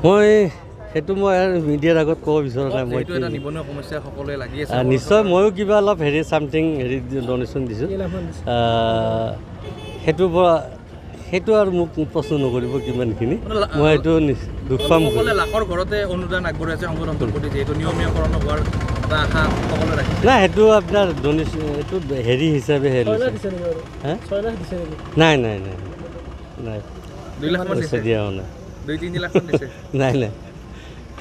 মই সেইটো মই মিডিয়াৰ আগত ক'ব বিচৰা নাই। মই নিশ্চয় ময়ো কিবা অলপ চামথিং ডনেশ্যন দিছোঁ। সেইটোৰ পৰা সেইটো আৰু মোক প্ৰশ্ন নকৰিব কিমানখিনি, মই এইটো দুখ পাম। লাখৰ ঘৰতে অনুদান আগবঢ়াইছে সংগঠনটোৰ প্ৰতি, যিহেতু নিয়মীয়াকৰণ হোৱাৰ এটা আশা সকলোৱে ৰাখিছে। নাই, সেইটো আপোনাৰ ডনেশ্যন এইটো হিচাপে নাই নাই নাই নাই 2 লাখ মান দিছে, দিয়া নাই, 2-3 লাখ মান দিছে। নাই নাই।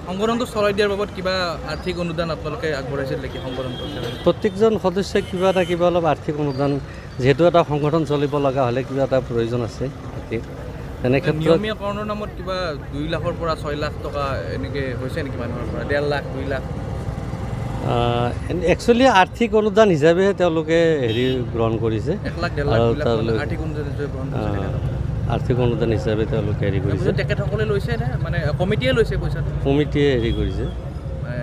সংগঠনটো চলাই দিয়াৰ বাবদ কিবা আৰ্থিক অনুদান আপোনালোকে আগবঢ়াইছিল নেকি? সংগঠনটো প্ৰত্যেকজন সদস্যই কিবা অলপ আৰ্থিক অনুদান, যিহেতু এটা সংগঠন চলিব লগা হ'লে কিবা এটা প্ৰয়োজন আছে আৰ্থিক। তেনে ক্ষেত্ৰত নিয়মীয়াকৰণৰ নামত কিবা 2 লাখৰ পৰা 6 লাখ টকা এনেকৈ হৈছে নেকি মানুহৰ পৰা? 1.5 লাখ 2 লাখ একচুৱেলি আৰ্থিক অনুদান হিচাপেহে তেওঁলোকে গ্ৰহণ কৰিছে। 1 লাখ 1.5 লাখ আৰ্থিক অনুদান গ্ৰহণ কৰিছে। আৰ্থিক অনুদান হিচাপে তেওঁলোকে কৰিছে। তেখেতসকলে লৈছে নে মানে কমিটিয়ে লৈছে পইচাটো? কমিটিয়ে কৰিছে,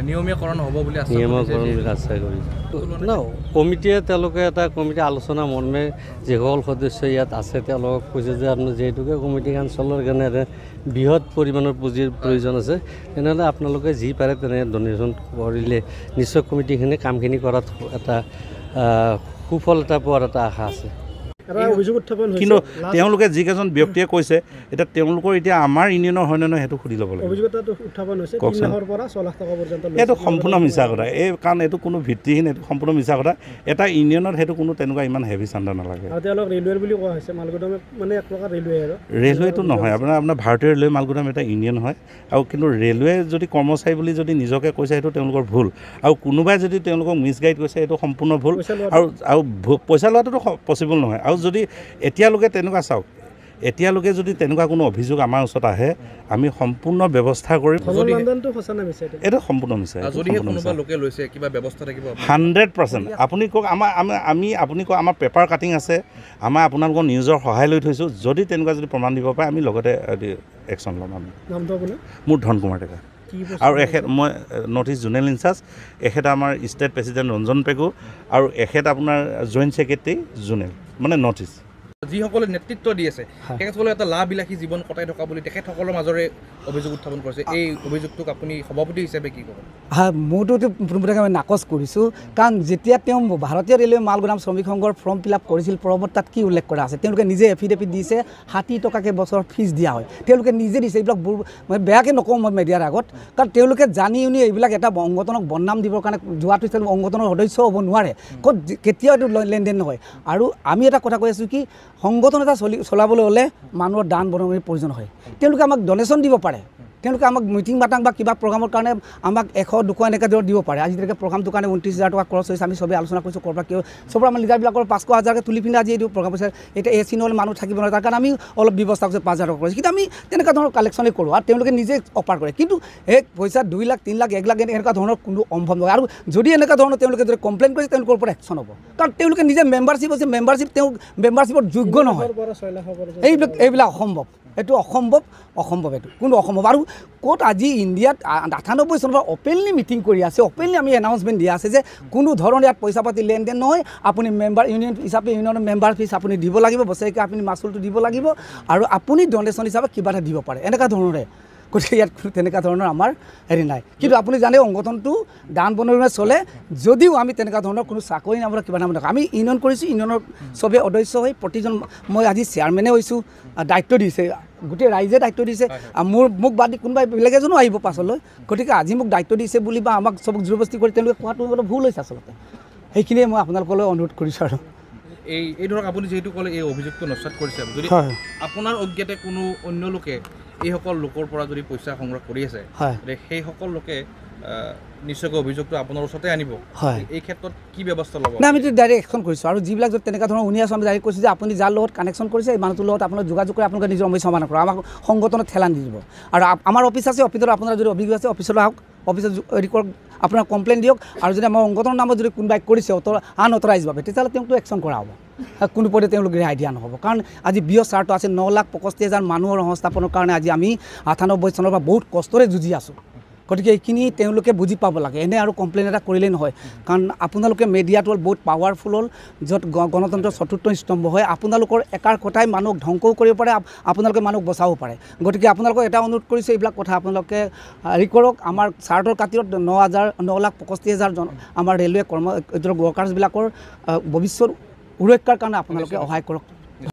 নিয়মীয়াকৰণ হ'ব বুলি আশা কৰিছে। ন কমিটিয়ে তেওঁলোকে এটা কমিটি আলোচনা মৰ্মে যিসকল সদস্য ইয়াত আছে তেওঁলোকক কৈছে যে আপোনাৰ যিহেতুকে কমিটিখন চলোৱাৰ কাৰণে বৃহৎ পৰিমাণৰ পুঁজিৰ প্ৰয়োজন আছে, তেনেহ'লে আপোনালোকে যি পাৰে তেনে ডনেশ্যন কৰিলে নিশ্চয় কমিটিখিনি কামখিনি কৰাত এটা সুফল এটা পোৱাৰ এটা আশা আছে। কিন্তু তেওঁলোকে যিকেইজন ব্যক্তিয়ে কৈছে, এতিয়া তেওঁলোকৰ এতিয়া আমাৰ ইউনিয়নৰ হয় নে নহয় সেইটো সুধি ল'ব লাগিব। এইটো সম্পূৰ্ণ মিছা কথা, কাৰণ এইটো কোনো ভিত্তিহীন, এইটো সম্পূৰ্ণ মিছা কথা। এটা ইউনিয়নত সেইটো কোনো তেনেকুৱা ইমান হেভি চান্দা নালাগে। ৰেলৱেটো নহয়, আপোনাৰ ভাৰতীয় ৰেলৱে মালগুদাম এটা ইউনিয়ন হয়। আৰু কিন্তু ৰেলৱে যদি কৰ্মচাৰী বুলি যদি নিজকে কৈছে সেইটো তেওঁলোকৰ ভুল, আৰু কোনোবাই যদি তেওঁলোকক মিছগাইড কৰিছে সেইটো সম্পূৰ্ণ ভুল। আৰু পইচা লোৱাটোতো পচিবল নহয়। আৰু যদি এতিয়ালৈকে তেনেকুৱা চাওক, এতিয়ালৈকে যদি তেনেকুৱা কোনো অভিযোগ আমাৰ ওচৰত আহে, আমি সম্পূৰ্ণ ব্যৱস্থা কৰিম। এইটো সম্পূৰ্ণ মিছা। 100%। আপুনি কওক আপুনি কওক আমাৰ পেপাৰ কাটিং আছে, আমাৰ আপোনালোকৰ নিউজৰ সহায় লৈ থৈছোঁ। যদি তেনেকুৱা যদি প্ৰমাণ দিব পাৰে আমি লগতে একশ্যন ল'ম। আমি মোৰ ধন কুমাৰ ডেকা, আৰু মই নৰ্থ ইষ্ট জোনেল ইনচাৰ্জ। এখেত আমাৰ ষ্টেট প্ৰেচিডেণ্ট ৰঞ্জন পেগু, আৰু এখেত আপোনাৰ জইণ্ট ছেক্ৰেটাৰী জোনেল, মানে নৰ্থ ইষ্ট। যিসকলে নেতৃত্ব দি আছে তেখেতসকলে এটা লাভবিলাসী জীৱন কটাই থকা বুলি তেখেতসকলৰ মাজৰে অভিযোগ উত্থাপন কৰিছে। এই অভিযোগটোক আপুনি সভাপতি হিচাপে কি ক'ব? হয়, মইতো পোনপটীয়াকৈ আমি নাকচ কৰিছোঁ, কাৰণ যেতিয়া তেওঁ ভাৰতীয় ৰেলৱে মালগুদাম শ্ৰমিক সংঘৰ ফৰ্ম ফিল আপ কৰিছিল, পৰৱৰ্তী তাত কি উল্লেখ কৰা আছে? তেওঁলোকে নিজে এফিডেভিট দিছে, 60 টকাকৈ বছৰৰ ফিজ দিয়া হয়। তেওঁলোকে নিজে দিছে। এইবিলাক মই বেয়াকৈ নকওঁ মই মিডিয়াৰ আগত, কাৰণ তেওঁলোকে জানি শুনি এইবিলাক এটা সংগঠনক বদনাম দিবৰ কাৰণে যোৱাটো সংগঠনৰ সদস্য হ'ব নোৱাৰে। কেতিয়াও এইটো লেনদেন নহয়। আৰু আমি এটা কথা কৈ আছোঁ কি, সংগঠন এটা চলাবলৈ হ'লে মানুহৰ দান বৰঙণিৰ প্ৰয়োজন হয়। তেওঁলোকে আমাক ডনেশ্যন দিব পাৰে, তেওঁলোকে আমাক মিটিং মাতাং বা কিবা প্ৰগ্ৰামৰ কাৰণে আমাক 100-200 এনেকৈ ধৰক দিব পাৰে। আজিলৈকে প্ৰগ্ৰামটোৰ কাৰণে 29,000 টকা খৰচ হৈছে। আমি চবেই আলোচনা কৰিছোঁ ক'ৰবাত কিয় চবৰ আমাৰ লিডাৰবিলাকৰ 500,000কৈ তুলি পিনে আজি এইটো প্ৰগ্ৰাম হৈছে। এতিয়া এচি নহ'লে মানুহ থাকিব নোৱাৰে, তাৰ কাৰণে আমি অলপ ব্যৱস্থা কৰিছোঁ, 5,000 টকা কৰিছোঁ। কিন্তু আমি তেনেকুৱা ধৰণৰ কালেকশ্যনেই কৰোঁ, আৰু তেওঁলোকে নিজে অফাৰ কৰে। কিন্তু এই পইচা 2 লাখ 3 লাখ 1 লাখ এনেকুৱা ধৰণৰ কোনো সম্ভৱ নহয়। আৰু যদি এনেকুৱা ধৰণৰ তেওঁলোকে যদি কমপ্লেইন কৰিছে তেওঁলোকৰ ওপৰত একশ্যন হ'ব, কাৰণ তেওঁলোকে নিজে মেম্বাৰশ্বিপ আছে, তেওঁ মেম্বাৰশ্বিপৰ যোগ্য নহয়। এইবিলাক অসম্ভৱ, এইটো অসম্ভৱ এইটো কোনো অসম্ভৱ। আৰু ক'ত আজি ইণ্ডিয়াত 98 চনৰ পৰা অপেনলি মিটিং কৰি আছে, অপেনলি আমি এনাউন্সমেণ্ট দিয়া আছে যে কোনো ধৰণৰ ইয়াত পইচা পাতি লেনদেন নহয়। আপুনি মেম্বাৰ ইউনিয়ন হিচাপে ইউনিয়নৰ মেম্বাৰ ফিজ আপুনি দিব লাগিব, বছৰেকৈ আপুনি মাচুলটো দিব লাগিব, আৰু আপুনি ডনেশ্যন হিচাপে কিবা এটা দিব পাৰে, এনেকুৱা ধৰণৰে। গতিকে ইয়াত তেনেকুৱা ধৰণৰ আমাৰ নাই। কিন্তু আপুনি জানে সংগঠনটো দান বৰঙণিৰে চলে, যদিও আমি তেনেকুৱা ধৰণৰ কোনো চাকৰি নামৰ কিবা নাম নকৰোঁ। আমি ইউনিয়ন কৰিছোঁ, ইউনিয়নৰ চবেই সদস্য হৈ প্ৰতিজন, মই আজি চেয়াৰমেনে হৈছোঁ, দায়িত্ব দিছে, গোটেই ৰাইজে দায়িত্ব দিছে। মোক বাদ দি কোনোবাই বেলেগ এজনো আহিব পাছলৈ। গতিকে আজি মোক দায়িত্ব দিছে বুলি বা আমাক চবক জোৰবস্তি কৰি তেওঁলোকে কোৱাটো অলপ ভুল হৈছে আচলতে। সেইখিনিয়ে মই আপোনালোকলৈ অনুৰোধ কৰিছোঁ। আৰু এই ধৰক আপুনি যিহেতু ক'লে এই অভিযোগটো নস্যাৎ কৰিছে, যদি আপোনাৰ অজ্ঞাতে কোনো অন্য লোকে এইসকল লোকৰ পৰা যদি পইচা সংগ্ৰহ কৰি আছে, সেইসকল লোকে নিশ্চয়কৈ অভিযোগটো আপোনাৰ ওচৰতে আনিব। এই ক্ষেত্ৰত কি ব্যৱস্থা ল'ব? নাই, আমিতো ডাইৰেক্ট একশ্যন কৰিছোঁ। আৰু যিবিলাক যদি তেনেকুৱা ধৰণৰ শুনি আছোঁ, আমি ডাইৰেক্ট কৈছোঁ যে আপুনি যাৰ লগত কানেকশ্যন কৰিছে এই মানুহটোৰ লগত আপোনালোকে যোগাযোগ কৰি আপোনালোকে নিজৰ সমস্যা সমাধান কৰক, আমাক সংগঠনত ঠেলা নিদিব। আৰু আমাৰ অফিচ আছে, অফিচত আপোনাৰ যদি অভিযোগ আছে অফিচলৈ আহক, অফিচত হেৰি কৰক, আপোনাৰ কমপ্লেইন দিয়ক। আৰু যদি আমাৰ সংগঠনৰ নামত যদি কোনোবাই কৰিছে আনঅথৰাইজ ভাৱে, তেতিয়াহ'লে তেওঁকতো একশ্যন কৰা হ'ব। কোনো পধ্যে তেওঁলোকে ৰেহাই দিয়া নহ'ব, কাৰণ আজি বৃহৎ স্বাৰ্থ আছে। 9,65,000 মানুহৰ সংস্থাপনৰ কাৰণে আজি আমি 98 চনৰ পৰা বহুত কষ্টৰে যুঁজি আছোঁ। গতিকে এইখিনি তেওঁলোকে বুজি পাব লাগে এনে আৰু কমপ্লেইন এটা কৰিলেই নহয় কাৰণ আপোনালোকে মিডিয়াটো হ'ল বহুত পাৱাৰফুল হ'ল য'ত গণতন্ত্ৰৰ চতুৰ্থ স্তম্ভ হয় আপোনালোকৰ একাৰ কথাই মানুহক ধ্বংসও কৰিব পাৰে আপোনালোকে মানুহক বচাব পাৰে গতিকে আপোনালোকক এটা অনুৰোধ কৰিছোঁ এইবিলাক কথা আপোনালোকে হেৰি কৰক আমাৰ চাৰ্টৰ খাতিৰত 9,65,000 আমাৰ ৰেলৱে ৱৰ্কাৰ্ছবিলাকৰ ভৱিষ্যত সুৰক্ষাৰ কাৰণে আপোনালোকে সহায় কৰক